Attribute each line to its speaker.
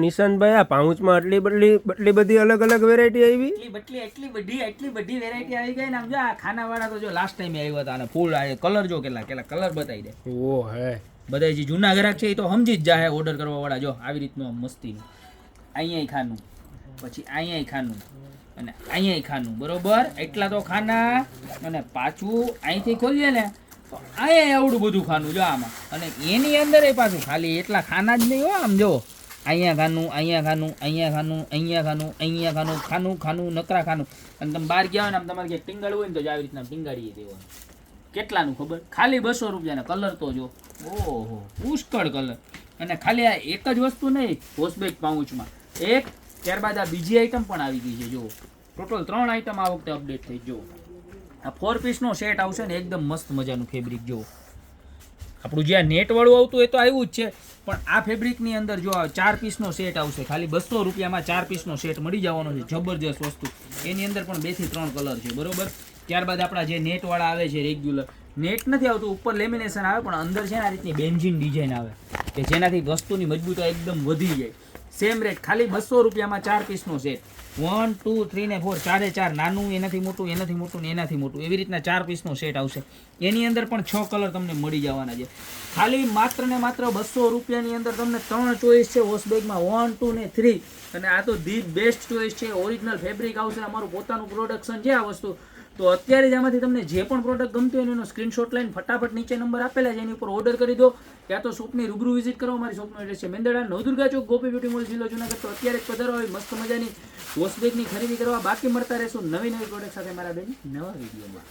Speaker 1: નિશાંતભાઈ, આ પાઉચમાં એટલી બધી અલગ અલગ વેરાયટી આવી?
Speaker 2: એટલી બધી વેરાયટી આવી ગઈ ને. આમ જો આ ખાનાવાળા તો જો લાસ્ટ ટાઈમ આવ્યા હતા અને ફૂલ આ કલર જો કેટલા કલર બતાવી દે.
Speaker 1: ઓ હે,
Speaker 2: બધા જે જૂના ગ્રાહક છે એ તો સમજી જ જાય ઓર્ડર કરવા વાળા. જો આવી રીતનું આમ મસ્તી, અહીંયા ખાનું, પછી અહીંયા ખાનું અને અહીંયા ખાનું, બરોબર? એટલા તો ખાના અને પાછું અહીંથી ખોલીએ ને તો અહીંયા આવડું બધું ખાનું જો આમાં. અને એની અંદર એ પાછું ખાલી એટલા ખાના જ નહીં હો. આમ જો અહીંયા ખાનું, અહીંયા ખાનું, અહીંયા ખાનું, અહીંયા ખાનું, અહીંયા ખાનું, ખાનું ખાનું નકરા ખાનું. અને તમે બહાર ગયા હોય ને આમ તમારે ક્યાંક ટીંગાડવું હોય ને તો જ આવી રીતના ટીંગાડીએ દેવાનું. કેટલાનું ખબર? ખાલી 200 રૂપિયાના. કલર તો જો, ઓહો પુષ્કળ કલર. અને ખાલી આ એક જ વસ્તુ નહીં વોશબેગ પાઉચમાં એક, ત્યારબાદ આ બીજી આઈટમ પણ આવી ગઈ છે. જો ટોટલ 3 આઈટમ આ વખતે અપડેટ થઈ. જો આ 4 પીસનો સેટ આવશે ને, એકદમ મસ્ત મજાનું ફેબ્રિક. જો આપણું જે નેટ વાળું આવતું એ તો આવ્યું જ છે, પણ આ ફેબ્રિકની અંદર જો 4 પીસનો સેટ આવશે. ખાલી 200 રૂપિયામાં 4 પીસનો સેટ મળી જવાનો છે. જબરજસ્ત વસ્તુ. એની અંદર પણ 2 થી 3 કલર છે, બરોબર? ત્યારબાદ આપણા જે નેટ વાળા આવે છે રેગ્યુલર, નેટ નથી આવતું, ઉપર લેમિનેશન આવે પણ અંદર છે ને આ રીતની બેન્જીન ડિઝાઇન આવે કે જેનાથી વસ્તુની મજબૂતાઈ એકદમ વધી જાય. સેમ રેટ, ખાલી 200 રૂપિયામાં 4 પીસનો સેટ. 1 2 3 ને 4, ચારે ચાર, નાનું એનાથી મોટું, એનાથી મોટું ને એનાથી મોટું, એવી રીતના 4 પીસનો સેટ આવશે. એની અંદર પણ 6 કલર તમને મળી જવાના છે. ખાલી માત્ર ને માત્ર 200 રૂપિયાની અંદર તમને 3 ચોઈસ છે વોશબેગમાં, 1 2 ને 3. અને આ તો ધી બેસ્ટ ચોઈસ છે. ઓરિજિનલ ફેબ્રિક આવશે, અમારું પોતાનું પ્રોડક્શન છે આ વસ્તુ. તો અત્યારે જ આમાંથી તમને જે પણ પ્રોડક્ટ ગમતી હોય એનો સ્ક્રીનશોટ લઈને ફટાફટ નીચે નંબર આપેલા છે એની ઉપર ઓર્ડર કરી દો, યા તો શોપની રૂબરૂ વિઝિટ કરો. અમારી શોપનો એડ્રેસ છે મેંદરડા, નવદુર્ગા ચોક, ગોપી બ્યુટી મોલ, જિલ્લો જુનાગઢ. તો અત્યારે જ પધારો, હોય મસ્ત મજાની વોશબેગની ખરીદી કરવા. બાકી મળતા રહેશું નવી પ્રોડક્ટ સાથે મારા બેન નવા વિડીયોમાં.